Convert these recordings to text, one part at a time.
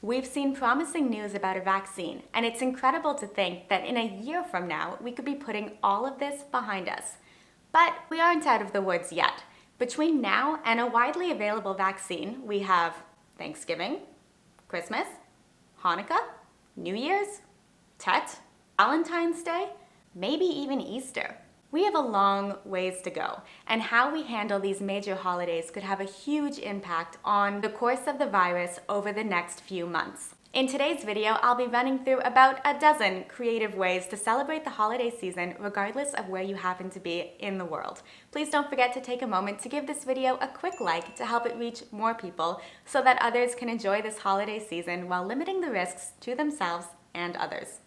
We've seen promising news about a vaccine, and it's incredible to think that in a year from now, we could be putting all of this behind us. But we aren't out of the woods yet. Between now and a widely available vaccine, we have Thanksgiving, Christmas, Hanukkah, New Year's, Tet, Valentine's Day, maybe even Easter. We have a long ways to go, and how we handle these major holidays could have a huge impact on the course of the virus over the next few months. In today's video, I'll be running through about a dozen creative ways to celebrate the holiday season regardless of where you happen to be in the world. Please don't forget to take a moment to give this video a quick like to help it reach more people so that others can enjoy this holiday season while limiting the risks to themselves and others.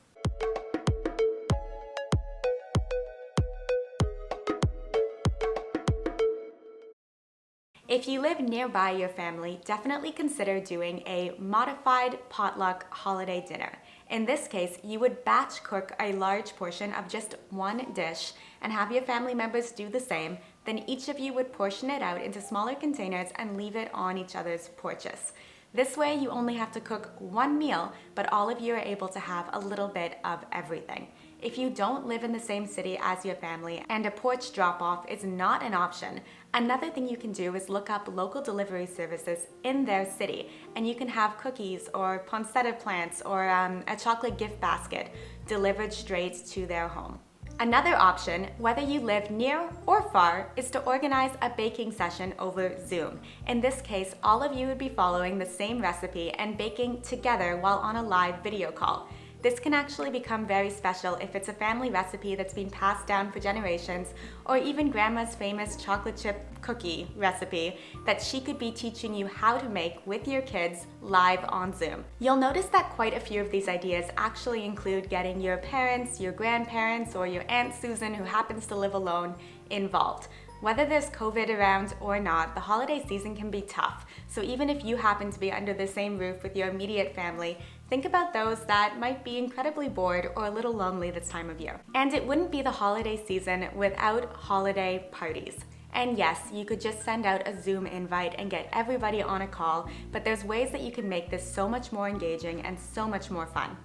If you live nearby your family, definitely consider doing a modified potluck holiday dinner. In this case, you would batch cook a large portion of just one dish and have your family members do the same. Then each of you would portion it out into smaller containers and leave it on each other's porches. This way, you only have to cook one meal, but all of you are able to have a little bit of everything. If you don't live in the same city as your family and a porch drop-off is not an option, another thing you can do is look up local delivery services in their city, and you can have cookies or poinsettia plants or a chocolate gift basket delivered straight to their home. Another option, whether you live near or far, is to organize a baking session over Zoom. In this case, all of you would be following the same recipe and baking together while on a live video call. This can actually become very special if it's a family recipe that's been passed down for generations, or even grandma's famous chocolate chip cookie recipe that she could be teaching you how to make with your kids live on Zoom. You'll notice that quite a few of these ideas actually include getting your parents, your grandparents, or your Aunt Susan who happens to live alone involved. Whether there's COVID around or not, the holiday season can be tough. So even if you happen to be under the same roof with your immediate family, think about those that might be incredibly bored or a little lonely this time of year. And it wouldn't be the holiday season without holiday parties. And yes, you could just send out a Zoom invite and get everybody on a call, but there's ways that you can make this so much more engaging and so much more fun.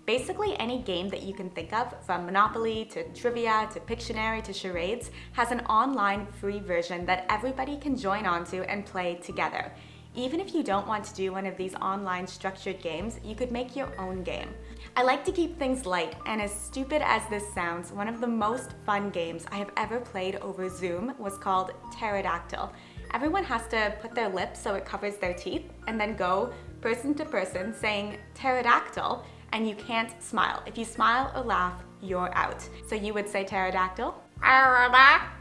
Basically, any game that you can think of, from Monopoly to Trivia to Pictionary to Charades, has an online free version that everybody can join onto and play together. Even if you don't want to do one of these online structured games, you could make your own game. I like to keep things light, and as stupid as this sounds, one of the most fun games I have ever played over Zoom was called Pterodactyl. Everyone has to put their lips so it covers their teeth, and then go person to person saying pterodactyl, and you can't smile. If you smile or laugh, you're out. So you would say pterodactyl, pterodactyl,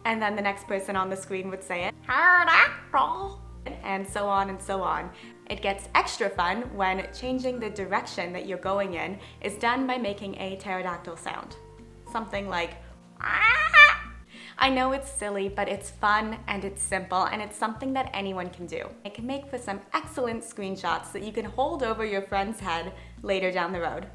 and then the next person on the screen would say it, pterodactyl, and so on and so on. It gets extra fun when changing the direction that you're going in is done by making a pterodactyl sound. Something like, I know it's silly, but it's fun and it's simple, and it's something that anyone can do. It can make for some excellent screenshots that you can hold over your friend's head later down the road.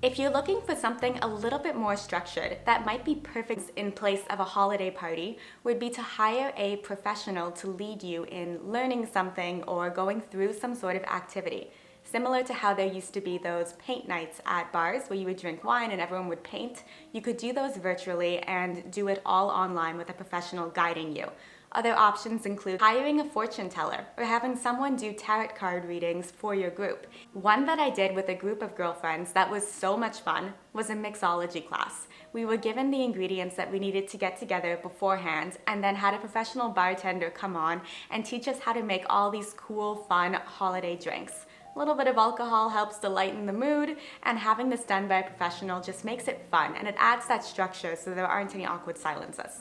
If you're looking for something a little bit more structured that might be perfect in place of a holiday party, would be to hire a professional to lead you in learning something or going through some sort of activity. Similar to how there used to be those paint nights at bars where you would drink wine and everyone would paint, you could do those virtually and do it all online with a professional guiding you. Other options include hiring a fortune teller or having someone do tarot card readings for your group. One that I did with a group of girlfriends that was so much fun was a mixology class. We were given the ingredients that we needed to get together beforehand, and then had a professional bartender come on and teach us how to make all these cool, fun holiday drinks. A little bit of alcohol helps to lighten the mood, and having this done by a professional just makes it fun, and it adds that structure so there aren't any awkward silences.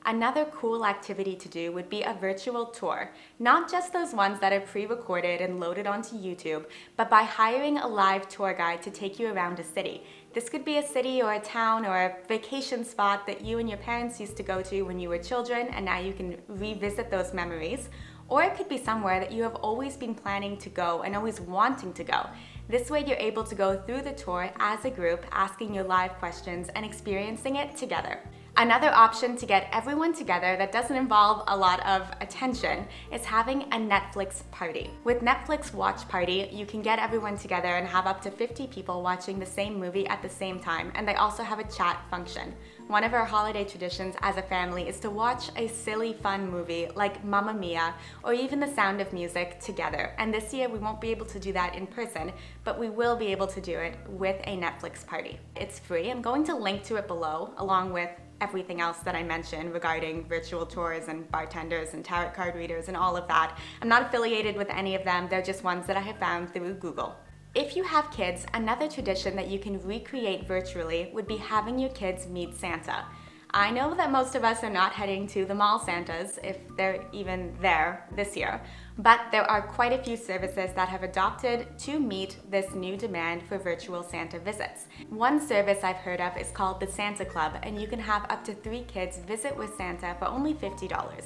Another cool activity to do would be a virtual tour, not just those ones that are pre-recorded and loaded onto YouTube, but by hiring a live tour guide to take you around a city. This could be a city or a town or a vacation spot that you and your parents used to go to when you were children, and now you can revisit those memories. Or it could be somewhere that you have always been planning to go and always wanting to go. This way you're able to go through the tour as a group, asking your live questions and experiencing it together. Another option to get everyone together that doesn't involve a lot of attention is having a Netflix party. With Netflix Watch Party, you can get everyone together and have up to 50 people watching the same movie at the same time, and they also have a chat function. One of our holiday traditions as a family is to watch a silly, fun movie like Mamma Mia or even The Sound of Music together. And this year we won't be able to do that in person, but we will be able to do it with a Netflix party. It's free. I'm going to link to it below, along with everything else that I mentioned regarding virtual tours and bartenders and tarot card readers and all of that. I'm not affiliated with any of them. They're just ones that I have found through Google. If you have kids, another tradition that you can recreate virtually would be having your kids meet Santa. I know that most of us are not heading to the mall Santas, if they're even there this year, but there are quite a few services that have adopted to meet this new demand for virtual Santa visits. One service I've heard of is called the Santa Club, and you can have up to 3 kids visit with Santa for only $50.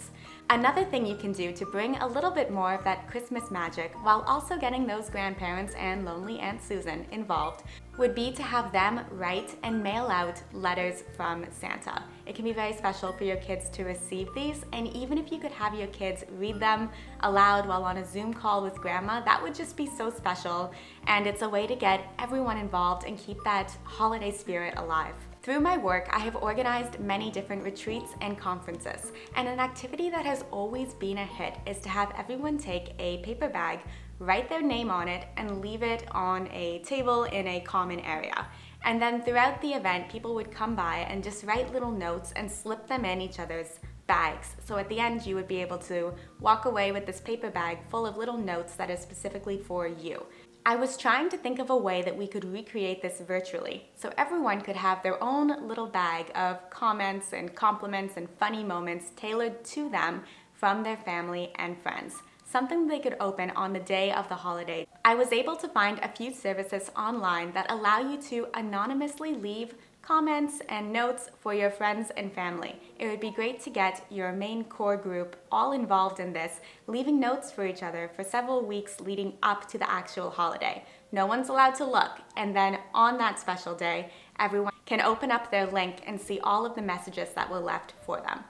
Another thing you can do to bring a little bit more of that Christmas magic while also getting those grandparents and lonely Aunt Susan involved would be to have them write and mail out letters from Santa. It can be very special for your kids to receive these, and even if you could have your kids read them aloud while on a Zoom call with grandma, that would just be so special, and it's a way to get everyone involved and keep that holiday spirit alive. Through my work, I have organized many different retreats and conferences, and an activity that has always been a hit is to have everyone take a paper bag, write their name on it, and leave it on a table in a common area. And then throughout the event, people would come by and just write little notes and slip them in each other's bags. So at the end, you would be able to walk away with this paper bag full of little notes that is specifically for you. I was trying to think of a way that we could recreate this virtually, so everyone could have their own little bag of comments and compliments and funny moments tailored to them from their family and friends, something they could open on the day of the holiday. I was able to find a few services online that allow you to anonymously leave comments and notes for your friends and family. It would be great to get your main core group all involved in this, leaving notes for each other for several weeks leading up to the actual holiday. No one's allowed to look, and then on that special day, everyone can open up their link and see all of the messages that were left for them.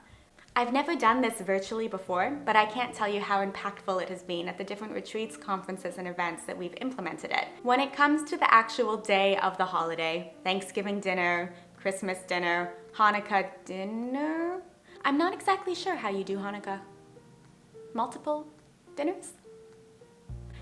I've never done this virtually before, but I can't tell you how impactful it has been at the different retreats, conferences, and events that we've implemented it. When it comes to the actual day of the holiday, Thanksgiving dinner, Christmas dinner, Hanukkah dinner, I'm not exactly sure how you do Hanukkah. Multiple dinners?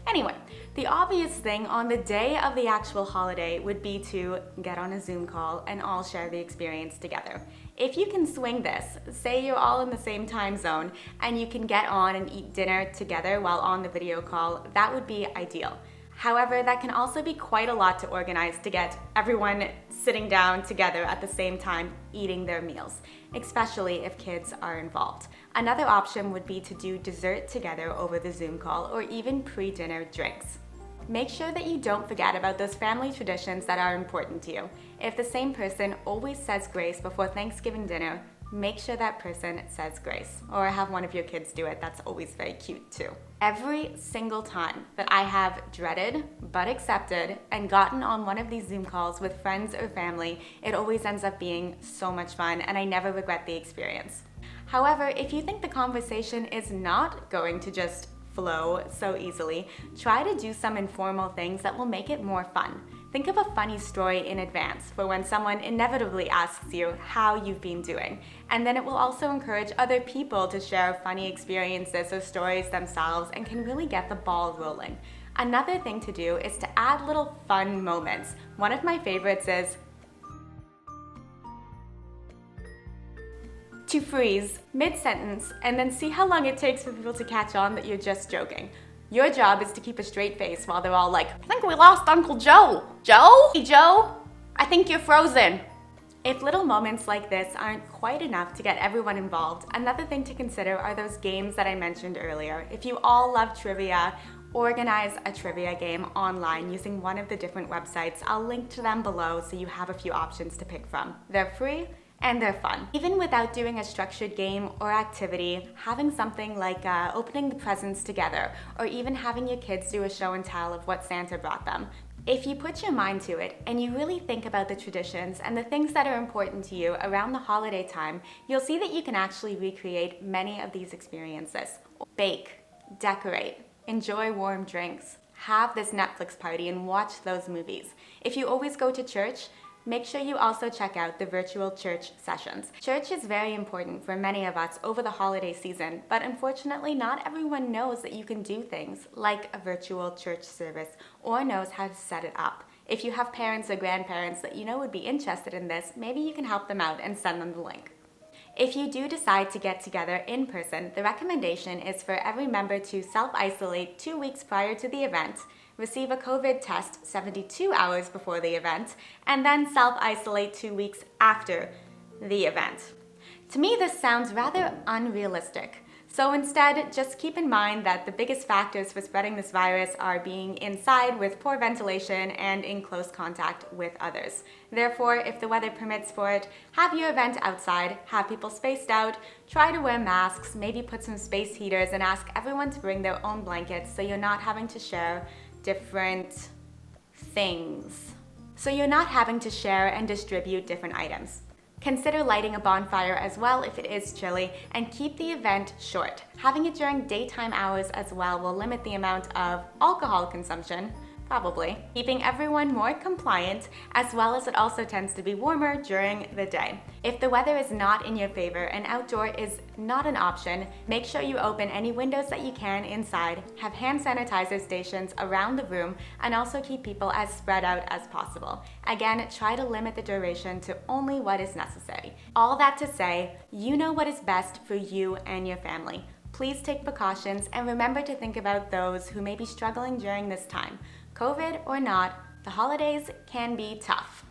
Anyway, the obvious thing on the day of the actual holiday would be to get on a Zoom call and all share the experience together. If you can swing this, say you're all in the same time zone and you can get on and eat dinner together while on the video call, that would be ideal. However, that can also be quite a lot to organize to get everyone sitting down together at the same time eating their meals, especially if kids are involved. Another option would be to do dessert together over the Zoom call or even pre-dinner drinks. Make sure that you don't forget about those family traditions that are important to you. If the same person always says grace before Thanksgiving dinner, make sure that person says grace, or have one of your kids do it. That's always very cute too. Every single time that I have dreaded but accepted and gotten on one of these Zoom calls with friends or family, it always ends up being so much fun, and I never regret the experience. However, if you think the conversation is not going to just flow so easily, try to do some informal things that will make it more fun. Think of a funny story in advance for when someone inevitably asks you how you've been doing. And then it will also encourage other people to share funny experiences or stories themselves and can really get the ball rolling. Another thing to do is to add little fun moments. One of my favorites is to freeze mid-sentence and then see how long it takes for people to catch on that you're just joking. Your job is to keep a straight face while they're all like, I think we lost Uncle Joe. Joe? Hey, Joe? I think you're frozen. If little moments like this aren't quite enough to get everyone involved, another thing to consider are those games that I mentioned earlier. If you all love trivia, organize a trivia game online using one of the different websites. I'll link to them below so you have a few options to pick from. They're free and they're fun. Even without doing a structured game or activity, having something like opening the presents together, or even having your kids do a show and tell of what Santa brought them. If you put your mind to it and you really think about the traditions and the things that are important to you around the holiday time, you'll see that you can actually recreate many of these experiences. Bake, decorate, enjoy warm drinks, have this Netflix party and watch those movies. If you always go to church, make sure you also check out the virtual church sessions. Church is very important for many of us over the holiday season, but unfortunately not everyone knows that you can do things like a virtual church service or knows how to set it up. If you have parents or grandparents that you know would be interested in this, maybe you can help them out and send them the link. If you do decide to get together in person, the recommendation is for every member to self-isolate 2 weeks prior to the event, receive a COVID test 72 hours before the event, and then self-isolate 2 weeks after the event. To me, this sounds rather unrealistic. So instead, just keep in mind that the biggest factors for spreading this virus are being inside with poor ventilation and in close contact with others. Therefore, if the weather permits for it, have your event outside, have people spaced out, try to wear masks, maybe put some space heaters, and ask everyone to bring their own blankets so you're not having to share different things. So you're not having to share and distribute different items. Consider lighting a bonfire as well if it is chilly, and keep the event short. Having it during daytime hours as well will limit the amount of alcohol consumption, probably, keeping everyone more compliant, as well as it also tends to be warmer during the day. If the weather is not in your favor and outdoor is not an option, make sure you open any windows that you can inside, have hand sanitizer stations around the room, and also keep people as spread out as possible. Again, try to limit the duration to only what is necessary. All that to say, you know what is best for you and your family. Please take precautions and remember to think about those who may be struggling during this time. COVID or not, the holidays can be tough.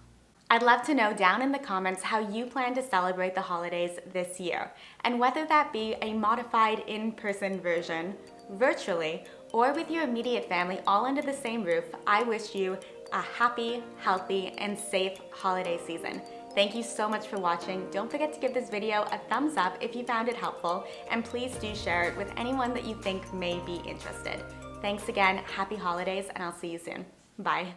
I'd love to know down in the comments how you plan to celebrate the holidays this year, and whether that be a modified in-person version, virtually, or with your immediate family all under the same roof. I wish you a happy, healthy, and safe holiday season. Thank you so much for watching. Don't forget to give this video a thumbs up if you found it helpful, and please do share it with anyone that you think may be interested. Thanks again, happy holidays, and I'll see you soon. Bye.